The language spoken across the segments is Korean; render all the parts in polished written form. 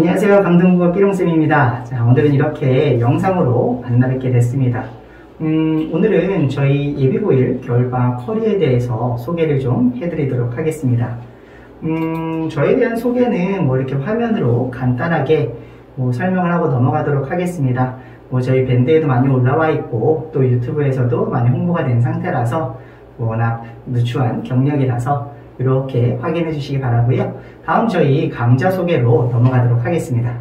안녕하세요. 강동국어 삐롱쌤입니다. 자, 오늘은 이렇게 영상으로 만나뵙게 됐습니다. 오늘은 저희 예비고1 겨울방학 커리에 대해서 소개를 좀 해드리도록 하겠습니다. 저에 대한 소개는 이렇게 화면으로 간단하게 설명을 하고 넘어가도록 하겠습니다. 저희 밴드에도 많이 올라와 있고 또 유튜브에서도 많이 홍보가 된 상태라서 워낙 누추한 경력이라서 이렇게 확인해 주시기 바라고요. 다음 저희 강좌 소개로 넘어가도록 하겠습니다.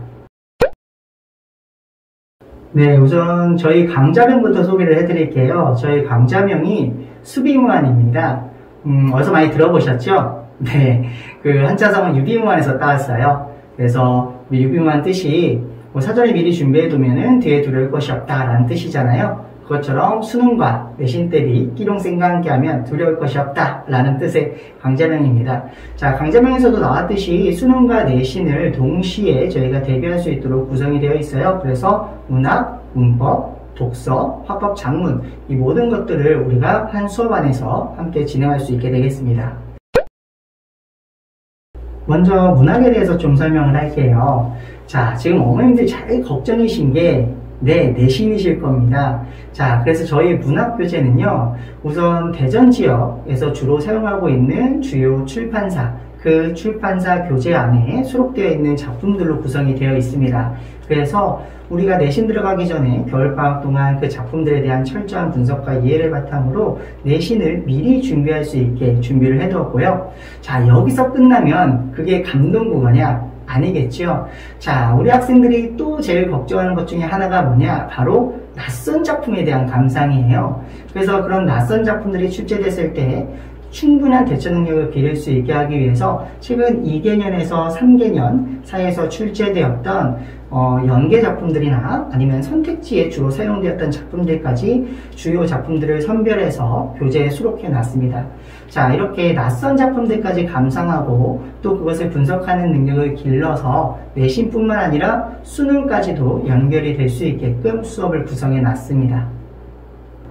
네, 우선 저희 강좌명부터 소개를 해드릴게요. 저희 강좌명이 수비무한입니다. 어디서 많이 들어보셨죠? 네, 그 한자성은 유비무한에서 따왔어요. 그래서 유비무한 뜻이 사전에 미리 준비해두면은 뒤에 두려울 것이 없다라는 뜻이잖아요. 그것처럼 수능과 내신 대비 끼롱쌤과 함께하면 두려울 것이 없다라는 뜻의 강좌명입니다. 자, 강좌명에서도 나왔듯이 수능과 내신을 동시에 저희가 대비할 수 있도록 구성이 되어 있어요. 그래서 문학, 문법, 독서, 화법, 작문 이 모든 것들을 우리가 한 수업 안에서 함께 진행할 수 있게 되겠습니다. 먼저 문학에 대해서 좀 설명을 할게요. 자, 지금 어머님들 잘 걱정이신 게 내신이실 겁니다. 자, 그래서 저희 문학교재는요, 우선 대전 지역에서 주로 사용하고 있는 주요 출판사, 그 출판사 교재 안에 수록되어 있는 작품들로 구성이 되어 있습니다. 그래서 우리가 내신 들어가기 전에 겨울방학 동안 그 작품들에 대한 철저한 분석과 이해를 바탕으로 내신을 미리 준비할 수 있게 준비를 해두었고요. 자, 여기서 끝나면 그게 감동국어냐? 아니겠죠. 자, 우리 학생들이 또 제일 걱정하는 것 중에 하나가 뭐냐? 바로 낯선 작품에 대한 감상이에요. 그래서 그런 낯선 작품들이 출제됐을 때 충분한 대처 능력을 기를 수 있게 하기 위해서 최근 2개년에서 3개년 사이에서 출제되었던 연계 작품들이나 아니면 선택지에 주로 사용되었던 작품들까지 주요 작품들을 선별해서 교재에 수록해 놨습니다. 자, 이렇게 낯선 작품들까지 감상하고 또 그것을 분석하는 능력을 길러서 내신뿐만 아니라 수능까지도 연결이 될 수 있게끔 수업을 구성해 놨습니다.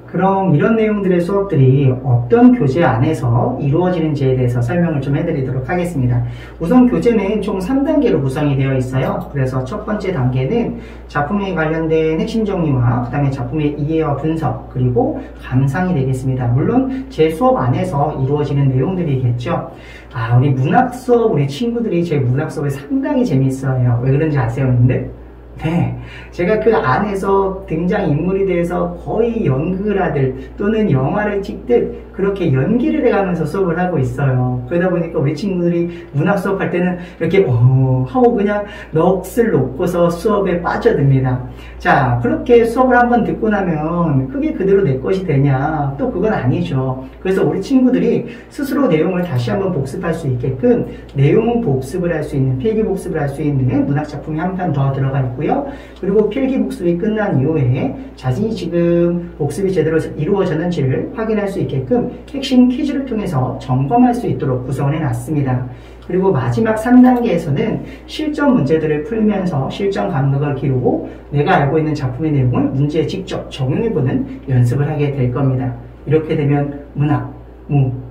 그럼 이런 내용들의 수업들이 어떤 교재 안에서 이루어지는지에 대해서 설명을 좀 해드리도록 하겠습니다. 우선 교재는 총 3단계로 구성이 되어 있어요. 그래서 첫 번째 단계는 작품에 관련된 핵심 정리와 그 다음에 작품의 이해와 분석 그리고 감상이 되겠습니다. 물론 제 수업 안에서 이루어지는 내용들이겠죠. 아, 우리 문학 수업 우리 친구들이 제 문학 수업이 상당히 재밌어요. 왜 그런지 아세요, 여러분들? 네, 제가 그 안에서 등장인물에 대해서 거의 연극을 하듯 또는 영화를 찍듯 그렇게 연기를 해가면서 수업을 하고 있어요. 그러다 보니까 우리 친구들이 문학 수업할 때는 이렇게 하고 그냥 넋을 놓고서 수업에 빠져듭니다. 자, 그렇게 수업을 한번 듣고 나면 그게 그대로 내 것이 되냐? 또 그건 아니죠. 그래서 우리 친구들이 스스로 내용을 다시 한번 복습할 수 있게끔 내용 복습을 할 수 있는 필기 복습을 할 수 있는 문학 작품이 한 편 더 들어가 있고요. 그리고 필기 복습이 끝난 이후에 자신이 지금 복습이 제대로 이루어졌는지를 확인할 수 있게끔 핵심 퀴즈를 통해서 점검할 수 있도록 구성을 해놨습니다. 그리고 마지막 3단계에서는 실전 문제들을 풀면서 실전 감각을 기르고 내가 알고 있는 작품의 내용을 문제에 직접 적용해보는 연습을 하게 될 겁니다. 이렇게 되면 문학,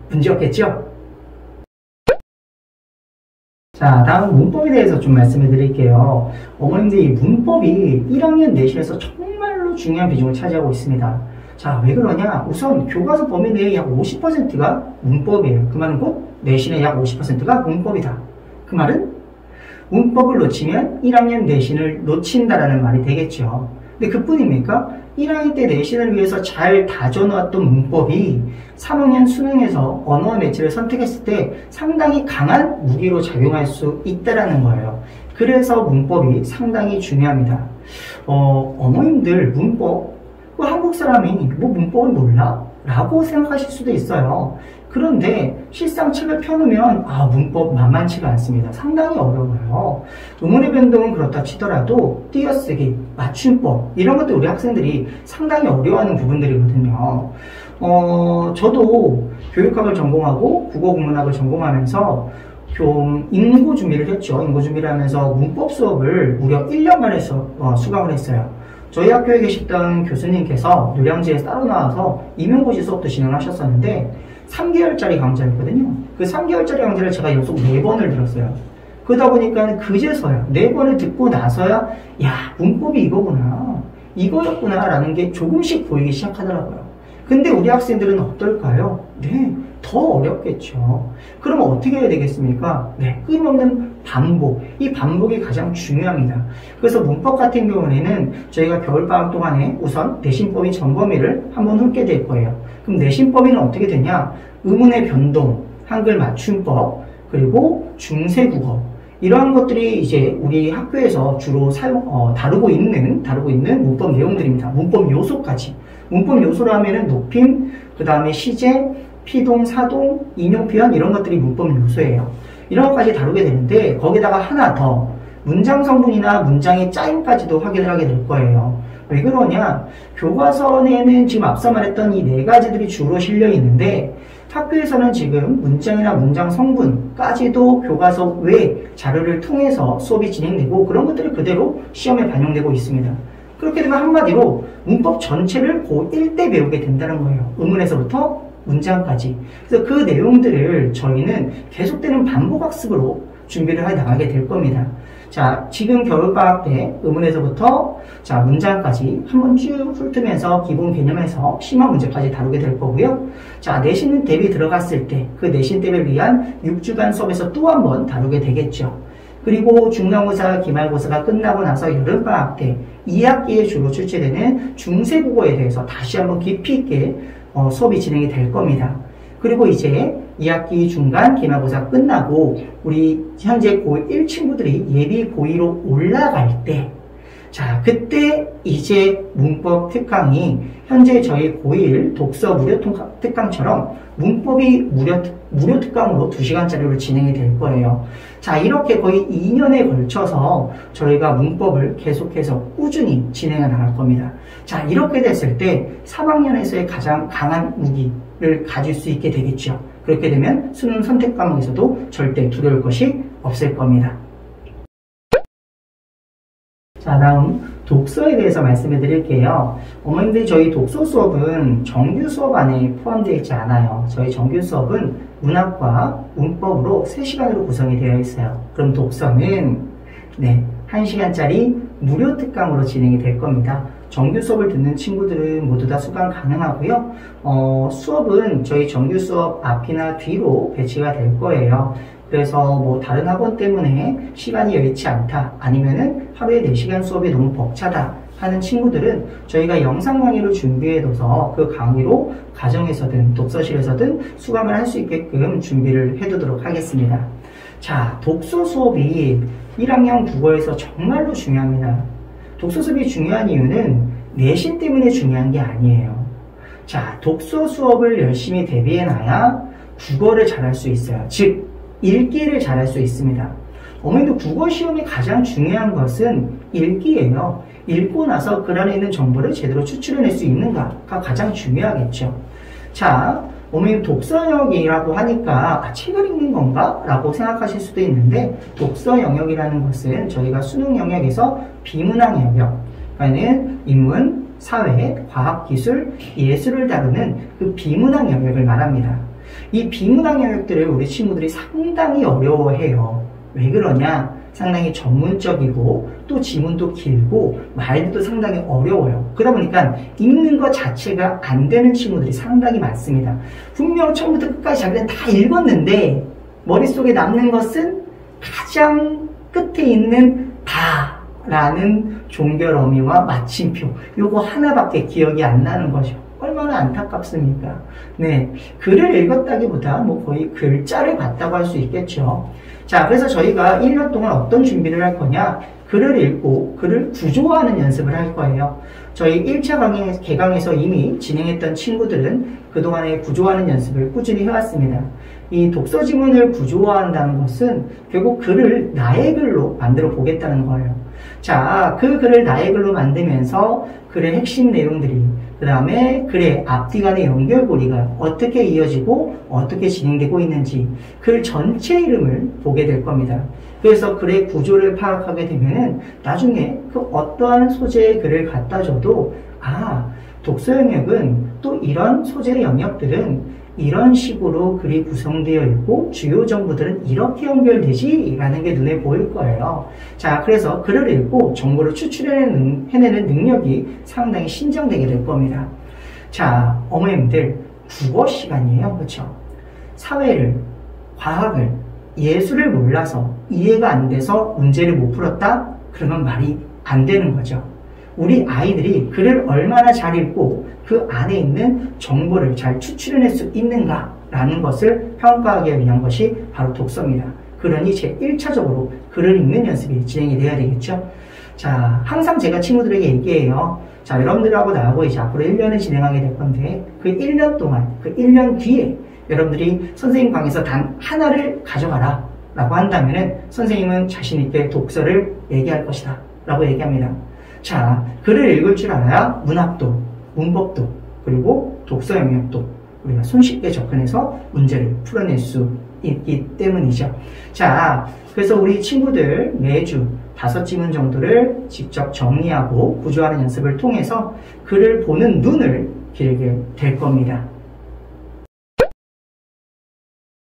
문제 없겠죠? 자, 다음 문법에 대해서 좀 말씀을 드릴게요. 어머님들 이 문법이 1학년 내신에서 정말로 중요한 비중을 차지하고 있습니다. 자, 왜 그러냐? 우선 교과서 범위 내의 약 50%가 문법이에요. 그 말은 곧 내신의 약 50%가 문법이다. 그 말은 문법을 놓치면 1학년 내신을 놓친다라는 말이 되겠죠. 근데 그뿐입니까? 1학년 때 내신을 위해서 잘 다져놓았던 문법이 3학년 수능에서 언어와 매체를 선택했을 때 상당히 강한 무기로 작용할 수 있다는 거예요. 그래서 문법이 상당히 중요합니다. 어머님들 문법, 한국 사람이 문법을 몰라? 라고 생각하실 수도 있어요. 그런데 실상 책을 펴놓으면 문법 만만치가 않습니다. 상당히 어려워요. 음운의 변동은 그렇다 치더라도 띄어쓰기, 맞춤법 이런 것들 우리 학생들이 상당히 어려워하는 부분들이거든요. 저도 교육학을 전공하고 국어국문학을 전공하면서 좀 인고 준비를 했죠. 인고 준비를 하면서 문법 수업을 무려 1년간 해서 수강을 했어요. 저희 학교에 계셨던 교수님께서 노량지에서 따로 나와서 임용고시 수업도 진행을 하셨었는데 3개월짜리 강좌였거든요. 그 3개월짜리 강좌를 제가 연속 4번을 들었어요. 그러다 보니까 그제서야 4번을 듣고 나서야 야 문법이 이거구나 이거였구나 라는 게 조금씩 보이기 시작하더라고요. 근데 우리 학생들은 어떨까요? 네, 더 어렵겠죠. 그러면 어떻게 해야 되겠습니까? 네, 끊임없는 반복. 이 반복이 가장 중요합니다. 그래서 문법 같은 경우에는 저희가 겨울방학 동안에 우선 내신법인 전범위를 한번 훑게 될 거예요. 그럼 내신법위는 어떻게 되냐? 의문의 변동, 한글 맞춤법, 그리고 중세국어. 이러한 것들이 이제 우리 학교에서 주로 다루고 있는 문법 내용들입니다. 문법 요소까지. 문법 요소로 하면은 높임, 그 다음에 시제, 피동, 사동, 인용 표현 이런 것들이 문법 요소예요. 이런 것까지 다루게 되는데 거기다가 하나 더 문장 성분이나 문장의 짜임까지도 확인을 하게 될 거예요. 왜 그러냐? 교과서에는 지금 앞서 말했던 이 4가지들이 주로 실려 있는데 학교에서는 지금 문장이나 문장 성분까지도 교과서 외 자료를 통해서 수업이 진행되고 그런 것들이 그대로 시험에 반영되고 있습니다. 그렇게 되면 한마디로 문법 전체를 고1 때 배우게 된다는 거예요. 의문에서부터 문장까지. 그래서 그 내용들을 저희는 계속되는 반복학습으로 준비를 해 나가게 될 겁니다. 자, 지금 겨울방학 때 의문에서부터 자 문장까지 한번 쭉 훑으면서 기본 개념에서 심화 문제까지 다루게 될 거고요. 자, 내신 대비 들어갔을 때 그 내신 대비를 위한 6주간 수업에서 또 한 번 다루게 되겠죠. 그리고 중간고사, 기말고사가 끝나고 나서 여름방학 때 2학기에 주로 출제되는 중세국어에 대해서 다시 한번 깊이 있게 수업이 진행이 될 겁니다. 그리고 이제 2학기 중간 기말고사 끝나고 우리 현재 고1 친구들이 예비 고2로 올라갈 때 자, 그때 이제 문법 특강이 현재 저희 고1 독서 무료 특강처럼 문법이 무료 특강으로 2시간짜리로 진행이 될 거예요. 자, 이렇게 거의 2년에 걸쳐서 저희가 문법을 계속해서 꾸준히 진행해 나갈 겁니다. 자, 이렇게 됐을 때 3학년에서의 가장 강한 무기를 가질 수 있게 되겠죠. 그렇게 되면 수능 선택 과목에서도 절대 두려울 것이 없을 겁니다. 자, 다음 독서에 대해서 말씀해 드릴게요. 어머님들 저희 독서 수업은 정규 수업 안에 포함되어 있지 않아요. 저희 정규 수업은 문학과 문법으로 3시간으로 구성이 되어 있어요. 그럼 독서는 네, 1시간짜리 무료 특강으로 진행이 될 겁니다. 정규 수업을 듣는 친구들은 모두 다 수강 가능하고요. 수업은 저희 정규 수업 앞이나 뒤로 배치가 될 거예요. 그래서 뭐 다른 학원 때문에 시간이 여의치 않다 아니면은 하루에 4시간 수업이 너무 벅차다 하는 친구들은 저희가 영상 강의를 준비해둬서 그 강의로 가정에서든 독서실에서든 수강을 할 수 있게끔 준비를 해두도록 하겠습니다. 자, 독서 수업이 1학년 국어에서 정말로 중요합니다. 독서 수업이 중요한 이유는 내신 때문에 중요한 게 아니에요. 자, 독서 수업을 열심히 대비해놔야 국어를 잘할 수 있어요. 즉 읽기를 잘할 수 있습니다. 어머니도 국어 시험이 가장 중요한 것은 읽기예요. 읽고 나서 그 안에 있는 정보를 제대로 추출해낼 수 있는가가 가장 중요하겠죠. 자, 어머니 독서 영역이라고 하니까 책을 읽는 건가? 라고 생각하실 수도 있는데 독서 영역이라는 것은 저희가 수능 영역에서 비문학 영역, 그러니까 인문, 사회, 과학, 기술, 예술을 다루는 그 비문학 영역을 말합니다. 이 비문학 영역들을 우리 친구들이 상당히 어려워해요. 왜 그러냐? 상당히 전문적이고 또 지문도 길고 말도 상당히 어려워요. 그러다 보니까 읽는 것 자체가 안 되는 친구들이 상당히 많습니다. 분명 처음부터 끝까지 자기는 다 읽었는데 머릿속에 남는 것은 가장 끝에 있는 다라는 종결 어미와 마침표 요거 하나밖에 기억이 안 나는 거죠. 얼마나 안타깝습니까? 네, 글을 읽었다기보다 뭐 거의 글자를 봤다고 할 수 있겠죠. 자, 그래서 저희가 1년 동안 어떤 준비를 할 거냐? 글을 읽고 글을 구조화하는 연습을 할 거예요. 저희 1차 개강에서 이미 진행했던 친구들은 그동안에 구조화하는 연습을 꾸준히 해왔습니다. 이 독서 지문을 구조화한다는 것은 결국 글을 나의 글로 만들어 보겠다는 거예요. 자, 그 글을 나의 글로 만들면서 글의 핵심 내용들이 그 다음에 글의 앞뒤 간의 연결고리가 어떻게 이어지고 어떻게 진행되고 있는지 글 전체 이름을 보게 될 겁니다. 그래서 글의 구조를 파악하게 되면 나중에 그 어떠한 소재의 글을 갖다 줘도 독서 영역은 또 이런 소재 영역들은 이런 식으로 글이 구성되어 있고 주요 정보들은 이렇게 연결되지 라는 게 눈에 보일 거예요. 자, 그래서 글을 읽고 정보를 추출해내는 능력이 상당히 신장되게 될 겁니다. 자, 어머님들 국어 시간이에요. 그렇죠? 사회를, 과학을, 예술을 몰라서 이해가 안 돼서 문제를 못 풀었다? 그러면 말이 안 되는 거죠. 우리 아이들이 글을 얼마나 잘 읽고 그 안에 있는 정보를 잘 추출해낼 수 있는가 라는 것을 평가하기 위한 것이 바로 독서입니다. 그러니 제 1차적으로 글을 읽는 연습이 진행이 돼야 되겠죠. 자, 항상 제가 친구들에게 얘기해요. 자, 여러분들하고 나하고 이제 앞으로 1년을 진행하게 될 건데 그 1년 동안, 그 1년 뒤에 여러분들이 선생님 방에서 단 하나를 가져가라 라고 한다면은 선생님은 자신있게 독서를 얘기할 것이다 라고 얘기합니다. 자, 글을 읽을 줄 알아야 문학도, 문법도, 그리고 독서 영역도 우리가 손쉽게 접근해서 문제를 풀어낼 수 있기 때문이죠. 자, 그래서 우리 친구들 매주 5지문 정도를 직접 정리하고 구조하는 연습을 통해서 글을 보는 눈을 기르게 될 겁니다.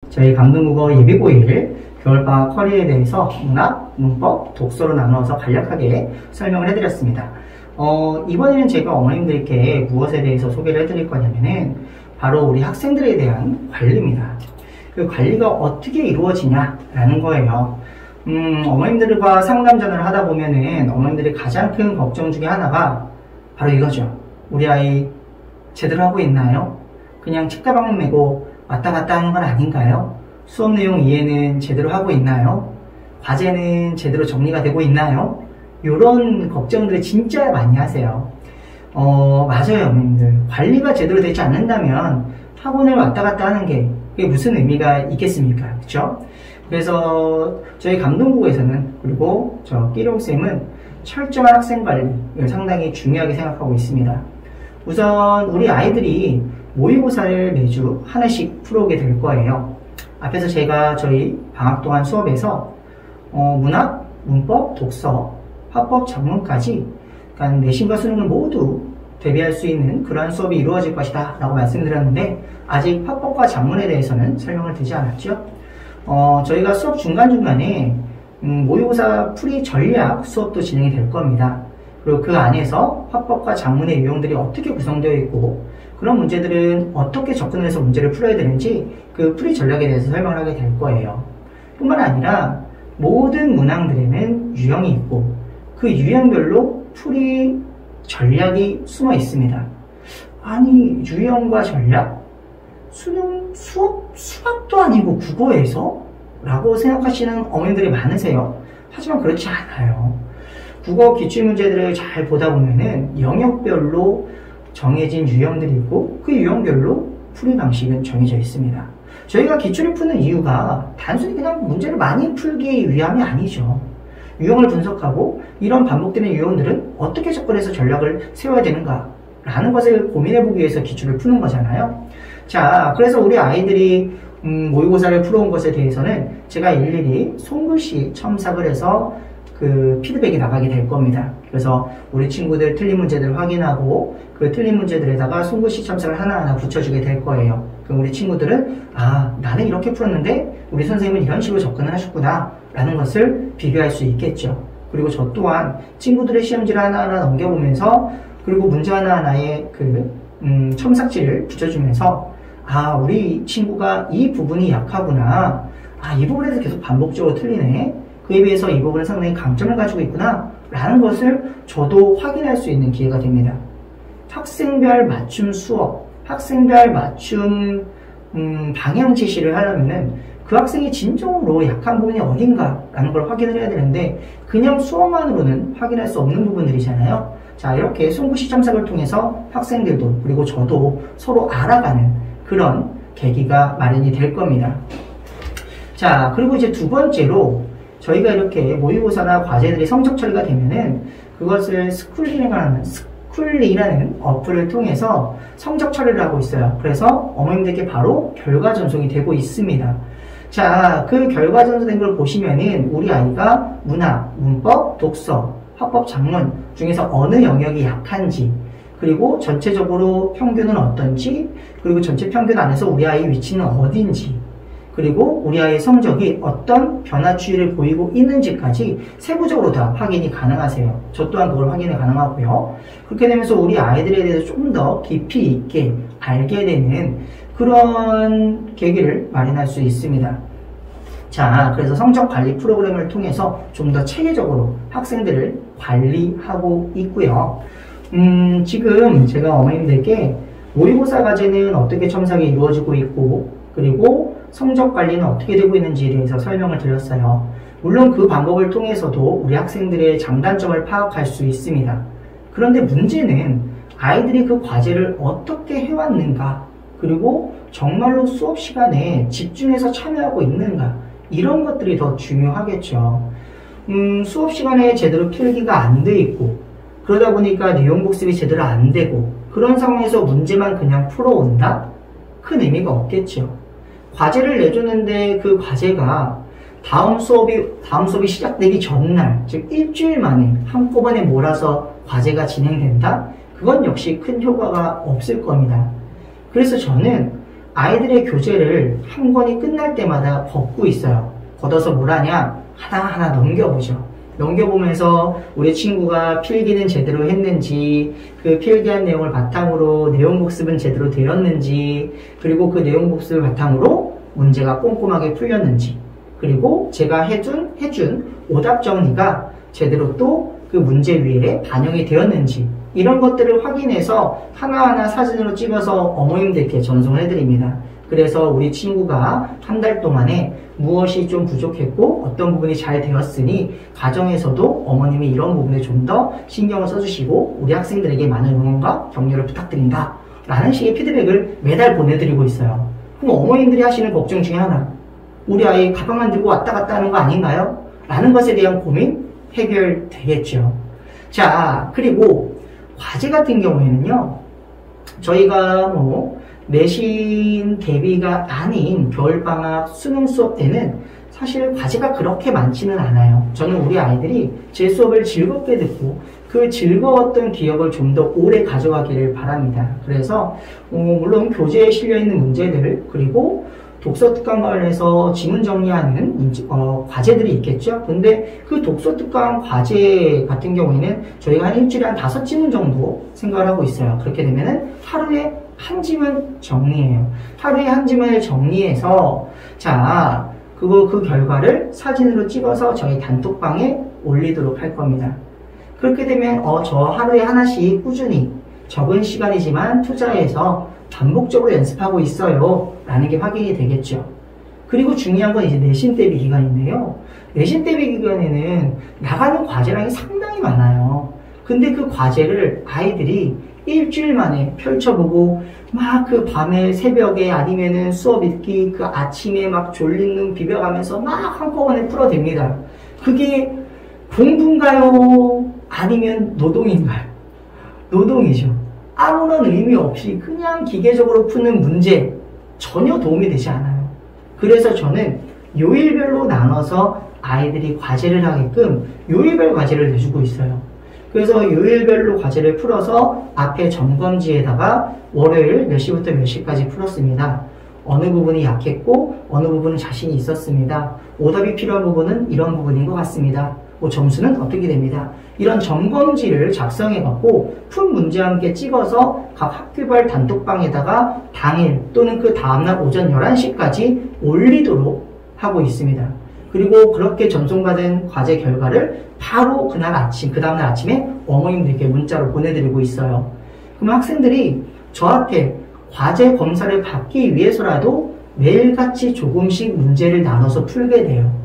저희 감동국어 예비고1 겨울방학 커리어에 대해서 문학, 문법, 독서로 나누어서 간략하게 설명을 해드렸습니다. 이번에는 제가 어머님들께 무엇에 대해서 소개를 해드릴 거냐면은 바로 우리 학생들에 대한 관리입니다. 그 관리가 어떻게 이루어지냐라는 거예요. 어머님들과 상담 전화를 하다 보면은 어머님들이 가장 큰 걱정 중에 하나가 바로 이거죠. 우리 아이 제대로 하고 있나요? 그냥 책가방만 메고 왔다 갔다 하는 건 아닌가요? 수업 내용 이해는 제대로 하고 있나요? 과제는 제대로 정리가 되고 있나요? 이런 걱정들을 진짜 많이 하세요. 맞아요, 어머님들. 관리가 제대로 되지 않는다면 학원을 왔다 갔다 하는 게 그게 무슨 의미가 있겠습니까? 그렇죠? 그래서 저희 감동국에서는 그리고 저 끼룡쌤은 철저한 학생 관리를 상당히 중요하게 생각하고 있습니다. 우선 우리 아이들이 모의고사를 매주 하나씩 풀어오게 될 거예요. 앞에서 제가 저희 방학 동안 수업에서 문학, 문법, 독서, 화법, 작문까지 그러니까 내신과 수능을 모두 대비할 수 있는 그러한 수업이 이루어질 것이다 라고 말씀드렸는데 아직 화법과 작문에 대해서는 설명을 드리지 않았죠. 저희가 수업 중간중간에 모의고사 풀이 전략 수업도 진행이 될 겁니다. 그리고 그 안에서 화법과 작문의 유형들이 어떻게 구성되어 있고 그런 문제들은 어떻게 접근해서 문제를 풀어야 되는지 그 풀이 전략에 대해서 설명을 하게 될 거예요. 뿐만 아니라 모든 문항들에는 유형이 있고 그 유형별로 풀이 전략이 숨어 있습니다. 아니 유형과 전략? 수능, 수학도 아니고 국어에서? 라고 생각하시는 어머님들이 많으세요. 하지만 그렇지 않아요. 국어 기출문제들을 잘 보다 보면은 영역별로 정해진 유형들이 있고 그 유형별로 풀이 방식은 정해져 있습니다. 저희가 기출을 푸는 이유가 단순히 그냥 문제를 많이 풀기 위함이 아니죠. 유형을 분석하고 이런 반복되는 유형들은 어떻게 접근해서 전략을 세워야 되는가 라는 것을 고민해보기 위해서 기출을 푸는 거잖아요. 자, 그래서 우리 아이들이 모의고사를 풀어온 것에 대해서는 제가 일일이 손글씨 첨삭을 해서 그 피드백이 나가게 될 겁니다. 그래서 우리 친구들 틀린 문제들을 확인하고 그 틀린 문제들에다가 손글씨 첨삭을 하나하나 붙여주게 될 거예요. 그럼 우리 친구들은 아, 나는 이렇게 풀었는데 우리 선생님은 이런 식으로 접근을 하셨구나 라는 것을 비교할 수 있겠죠. 그리고 저 또한 친구들의 시험지를 하나하나 넘겨보면서 그리고 문제 하나하나에 그 첨삭지를 붙여주면서 아, 우리 친구가 이 부분이 약하구나. 아, 이 부분에서 계속 반복적으로 틀리네. 그에 비해서 이 부분은 상당히 강점을 가지고 있구나 라는 것을 저도 확인할 수 있는 기회가 됩니다. 학생별 맞춤 수업, 학생별 맞춤 방향 제시를 하려면은 그 학생이 진정으로 약한 부분이 어딘가 라는 걸 확인을 해야 되는데 그냥 수업만으로는 확인할 수 없는 부분들이잖아요. 자, 이렇게 손글씨 첨삭을 통해서 학생들도 그리고 저도 서로 알아가는 그런 계기가 마련이 될 겁니다. 자, 그리고 이제 두 번째로 저희가 이렇게 모의고사나 과제들이 성적 처리가 되면은 그것을 스쿨리라는 어플을 통해서 성적 처리를 하고 있어요. 그래서 어머님들께 바로 결과 전송이 되고 있습니다. 자, 그 결과 전송된 걸 보시면은 우리 아이가 문학, 문법, 독서, 화법, 작문 중에서 어느 영역이 약한지 그리고 전체적으로 평균은 어떤지, 그리고 전체 평균 안에서 우리 아이의 위치는 어딘지, 그리고 우리 아이의 성적이 어떤 변화 추이를 보이고 있는지까지 세부적으로 다 확인이 가능하세요. 저 또한 그걸 확인이 가능하고요. 그렇게 되면서 우리 아이들에 대해서 좀 더 깊이 있게 알게 되는 그런 계기를 마련할 수 있습니다. 자, 그래서 성적 관리 프로그램을 통해서 좀 더 체계적으로 학생들을 관리하고 있고요. 지금 제가 어머님들께 모의고사 과제는 어떻게 첨삭이 이루어지고 있고, 그리고 성적 관리는 어떻게 되고 있는지에 대해서 설명을 드렸어요. 물론 그 방법을 통해서도 우리 학생들의 장단점을 파악할 수 있습니다. 그런데 문제는 아이들이 그 과제를 어떻게 해왔는가, 그리고 정말로 수업 시간에 집중해서 참여하고 있는가, 이런 것들이 더 중요하겠죠. 수업 시간에 제대로 필기가 안 돼 있고, 그러다 보니까 내용 복습이 제대로 안 되고, 그런 상황에서 문제만 그냥 풀어온다? 큰 의미가 없겠죠. 과제를 내줬는데 그 과제가 다음 수업이 시작되기 전날, 즉 일주일 만에 한꺼번에 몰아서 과제가 진행된다? 그건 역시 큰 효과가 없을 겁니다. 그래서 저는 아이들의 교재를 한 권이 끝날 때마다 걷고 있어요. 걷어서 뭘 하냐? 하나하나 넘겨보죠. 넘겨보면서 우리 친구가 필기는 제대로 했는지, 그 필기한 내용을 바탕으로 내용 복습은 제대로 되었는지, 그리고 그 내용 복습을 바탕으로 문제가 꼼꼼하게 풀렸는지, 그리고 제가 해준 오답 정리가 제대로 또 그 문제 위에 반영이 되었는지, 이런 것들을 확인해서 하나하나 사진으로 찍어서 어머님들께 전송을 해드립니다. 그래서 우리 친구가 한 달 동안에 무엇이 좀 부족했고 어떤 부분이 잘 되었으니 가정에서도 어머님이 이런 부분에 좀 더 신경을 써주시고 우리 학생들에게 많은 응원과 격려를 부탁드린다 라는 식의 피드백을 매달 보내드리고 있어요. 그럼 어머님들이 하시는 걱정 중에 하나, 우리 아이 가방만 들고 왔다 갔다 하는 거 아닌가요? 라는 것에 대한 고민 해결되겠죠. 자, 그리고 과제 같은 경우에는요, 저희가 내신 대비가 아닌 겨울방학 수능 수업 때는 사실 과제가 그렇게 많지는 않아요. 저는 우리 아이들이 제 수업을 즐겁게 듣고 그 즐거웠던 기억을 좀 더 오래 가져가기를 바랍니다. 그래서 물론 교재에 실려있는 문제들, 그리고 독서 특강 관련해서 지문 정리하는 과제들이 있겠죠. 근데 그 독서 특강 과제 같은 경우에는 저희가 한 일주일에 한 5지문 정도 생각을 하고 있어요. 그렇게 되면은 하루에 한 지문 정리해요. 하루에 한 지문을 정리해서 자, 그 결과를 사진으로 찍어서 저희 단톡방에 올리도록 할 겁니다. 그렇게 되면 저 하루에 하나씩 꾸준히 적은 시간이지만 투자해서 반복적으로 연습하고 있어요 라는 게 확인이 되겠죠. 그리고 중요한 건 이제 내신 대비 기간인데요. 내신 대비 기간에는 나가는 과제량이 상당히 많아요. 근데 그 과제를 아이들이 일주일 만에 펼쳐보고 막 그 밤에 새벽에 아니면은 수업 읽기 그 아침에 막 졸린 눈 비벼가면서 막 한꺼번에 풀어댑니다. 그게 공부인가요? 아니면 노동인가요? 노동이죠. 아무런 의미 없이 그냥 기계적으로 푸는 문제, 전혀 도움이 되지 않아요. 그래서 저는 요일별로 나눠서 아이들이 과제를 하게끔 요일별 과제를 내주고 있어요. 그래서 요일별로 과제를 풀어서 앞에 점검지에다가 월요일 몇 시부터 몇 시까지 풀었습니다. 어느 부분이 약했고 어느 부분은 자신이 있었습니다. 오답이 필요한 부분은 이런 부분인 것 같습니다. 점수는 어떻게 됩니다. 이런 점검지를 작성해갖고 푼 문제와 함께 찍어서 각 학교별 단톡방에다가 당일 또는 그 다음날 오전 11시까지 올리도록 하고 있습니다. 그리고 그렇게 전송받은 과제 결과를 바로 그 다음날 아침에 어머님들께 문자로 보내드리고 있어요. 그럼 학생들이 저한테 과제 검사를 받기 위해서라도 매일같이 조금씩 문제를 나눠서 풀게 돼요.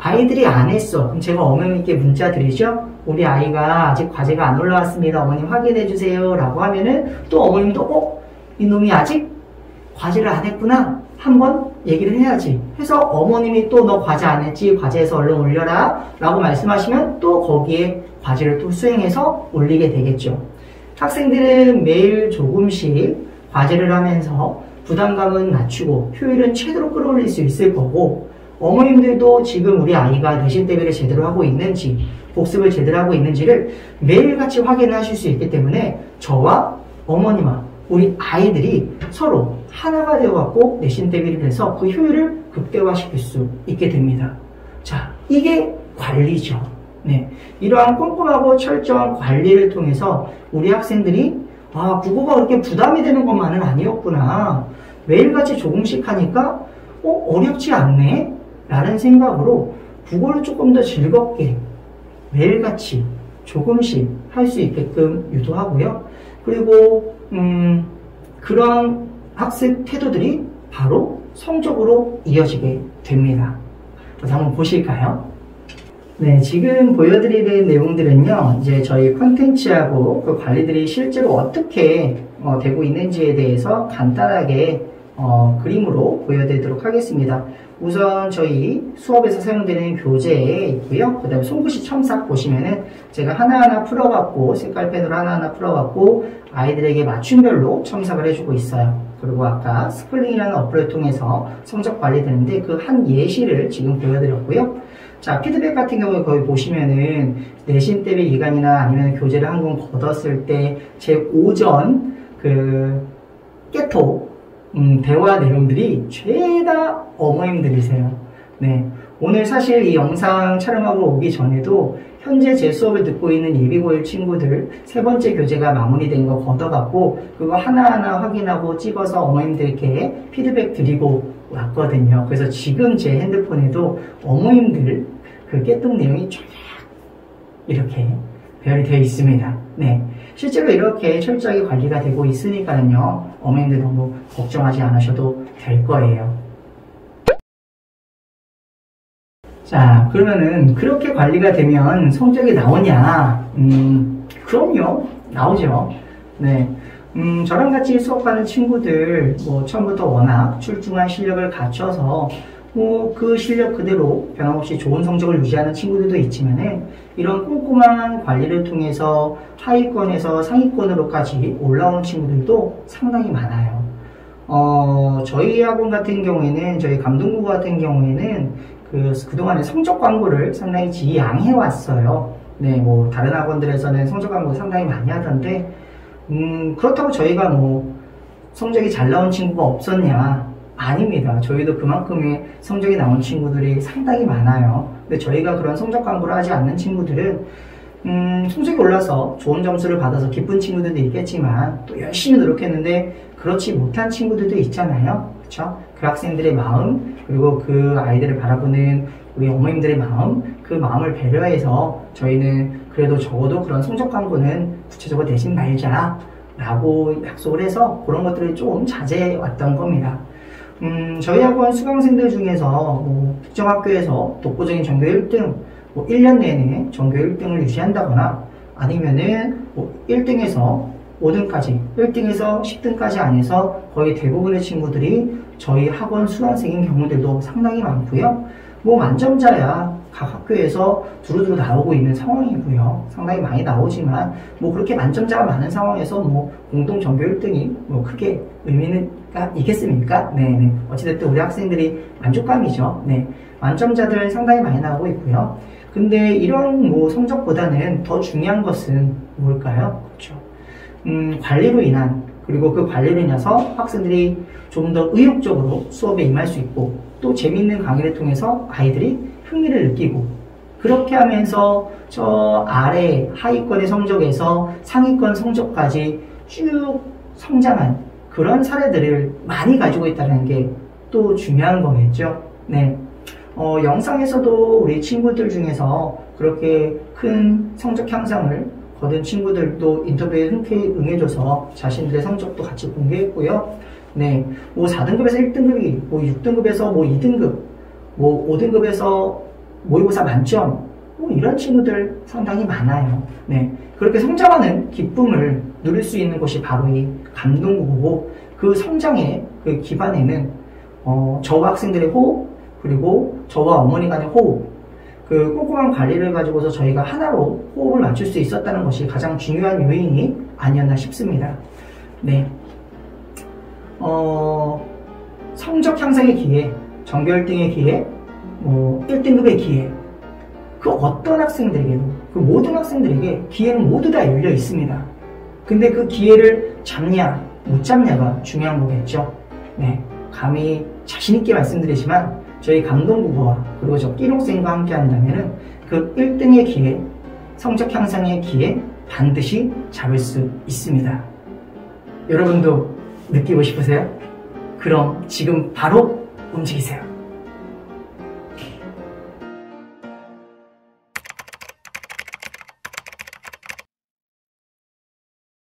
아이들이 안 했어. 그럼 제가 어머님께 문자 드리죠. 우리 아이가 아직 과제가 안 올라왔습니다. 어머님 확인해 주세요. 라고 하면은 또 어머님도 이놈이 아직 과제를 안 했구나. 한번 얘기를 해야지. 해서 어머님이 또 너 과제 안 했지? 과제해서 얼른 올려라. 라고 말씀하시면 또 거기에 과제를 또 수행해서 올리게 되겠죠. 학생들은 매일 조금씩 과제를 하면서 부담감은 낮추고 효율은 최대로 끌어올릴 수 있을 거고, 어머님들도 지금 우리 아이가 내신 대비를 제대로 하고 있는지, 복습을 제대로 하고 있는지를 매일같이 확인을 하실 수 있기 때문에 저와 어머니와 우리 아이들이 서로 하나가 되어갖고 내신 대비를 해서 그 효율을 극대화시킬 수 있게 됩니다. 자, 이게 관리죠. 네, 이러한 꼼꼼하고 철저한 관리를 통해서 우리 학생들이 국어가 그렇게 부담이 되는 것만은 아니었구나. 매일같이 조금씩 하니까 어렵지 않네? 라는 생각으로 국어를 조금 더 즐겁게 매일같이 조금씩 할 수 있게끔 유도하고요. 그리고 그런 학습 태도들이 바로 성적으로 이어지게 됩니다. 그래서 한번 보실까요? 네, 지금 보여드리는 내용들은요, 이제 저희 콘텐츠하고 그 관리들이 실제로 어떻게 되고 있는지에 대해서 간단하게 그림으로 보여드리도록 하겠습니다. 우선 저희 수업에서 사용되는 교재에 있고요. 그 다음에 손글씨 첨삭 보시면은 제가 하나하나 풀어갖고 색깔펜으로 하나하나 풀어갖고 아이들에게 맞춤별로 첨삭을 해주고 있어요. 그리고 아까 스플링이라는 어플을 통해서 성적 관리되는데 그 한 예시를 지금 보여드렸고요. 자, 피드백 같은 경우에 거기 보시면은 내신 대비 기간이나 아니면 교재를 한 권 걷었을 때 제 오전 그 깨톡 대화 내용들이 죄다 어머님들이세요. 네, 오늘 사실 이 영상 촬영하고 오기 전에도 현재 제 수업을 듣고 있는 예비고1 친구들 3번째 교재가 마무리된 거 걷어갖고 그거 하나하나 확인하고 찍어서 어머님들께 피드백 드리고 왔거든요. 그래서 지금 제 핸드폰에도 어머님들 그 깨톡 내용이 쫙 이렇게 배열이 되어 있습니다. 네, 실제로 이렇게 철저하게 관리가 되고 있으니까요, 어머님들 너무 걱정하지 않으셔도 될 거예요. 자, 그러면은 그렇게 관리가 되면 성적이 나오냐? 그럼요, 나오죠. 네, 저랑 같이 수업하는 친구들 처음부터 워낙 출중한 실력을 갖춰서 그 실력 그대로 변함없이 좋은 성적을 유지하는 친구들도 있지만은 이런 꼼꼼한 관리를 통해서 하위권에서 상위권으로까지 올라오는 친구들도 상당히 많아요. 저희 학원 같은 경우에는, 저희 감동국어 같은 경우에는 그동안에 성적 광고를 상당히 지양해 왔어요. 네, 다른 학원들에서는 성적 광고 상당히 많이 하던데, 그렇다고 저희가 성적이 잘 나온 친구가 없었냐? 아닙니다. 저희도 그만큼의 성적이 나온 친구들이 상당히 많아요. 근데 저희가 그런 성적 광고를 하지 않는 친구들은 성적이 올라서 좋은 점수를 받아서 기쁜 친구들도 있겠지만 또 열심히 노력했는데 그렇지 못한 친구들도 있잖아요. 그쵸? 그 학생들의 마음, 그리고 그 아이들을 바라보는 우리 어머님들의 마음, 그 마음을 배려해서 저희는 그래도 적어도 그런 성적 광고는 구체적으로 내지 말자 라고 약속을 해서 그런 것들을 좀 자제해 왔던 겁니다. 저희 학원 수강생들 중에서 특정 학교에서 독보적인 전교 1등, 1년 내내 전교 1등을 유지한다거나 아니면은 1등에서 5등까지, 1등에서 10등까지 안에서 거의 대부분의 친구들이 저희 학원 수강생인 경우들도 상당히 많고요. 만점자야 각 학교에서 두루두루 나오고 있는 상황이고요. 상당히 많이 나오지만 그렇게 만점자가 많은 상황에서 공동 전교 1등이 크게 의미는 있겠습니까? 네. 어찌됐든 우리 학생들이 만족감이죠. 네. 만점자들 상당히 많이 나오고 있고요. 근데 이런 성적보다는 더 중요한 것은 뭘까요? 그렇죠. 관리로 인한, 그리고 그 관리로 인해서 학생들이 좀 더 의욕적으로 수업에 임할 수 있고 또 재미있는 강의를 통해서 아이들이 흥미를 느끼고 그렇게 하면서 저 아래 하위권의 성적에서 상위권 성적까지 쭉 성장한 그런 사례들을 많이 가지고 있다는 게 또 중요한 거겠죠. 네. 영상에서도 우리 친구들 중에서 그렇게 큰 성적 향상을 거둔 친구들도 인터뷰에 흔쾌히 응해줘서 자신들의 성적도 같이 공개했고요. 네. 4등급에서 1등급이, 6등급에서 2등급, 5등급에서 모의고사 만점, 이런 친구들 상당히 많아요. 네. 그렇게 성장하는 기쁨을 누릴 수 있는 곳이 바로 이 감동국어고, 그 성장의 그 기반에는 저와 학생들의 호흡, 그리고 저와 어머니 간의 호흡, 그 꼼꼼한 관리를 가지고서 저희가 하나로 호흡을 맞출 수 있었다는 것이 가장 중요한 요인이 아니었나 싶습니다. 네. 성적 향상의 기회, 전교 1등의 기회, 1등급의 기회, 그 어떤 학생들에게도, 그 모든 학생들에게 기회는 모두 다 열려 있습니다. 근데 그 기회를 잡냐 못 잡냐가 중요한 거겠죠. 네, 감히 자신있게 말씀드리지만 저희 감동국어와 그리고 저 끼롱쌤과 함께 한다면 그 1등의 기회, 성적 향상의 기회 반드시 잡을 수 있습니다. 여러분도 느끼고 싶으세요? 그럼 지금 바로 움직이세요.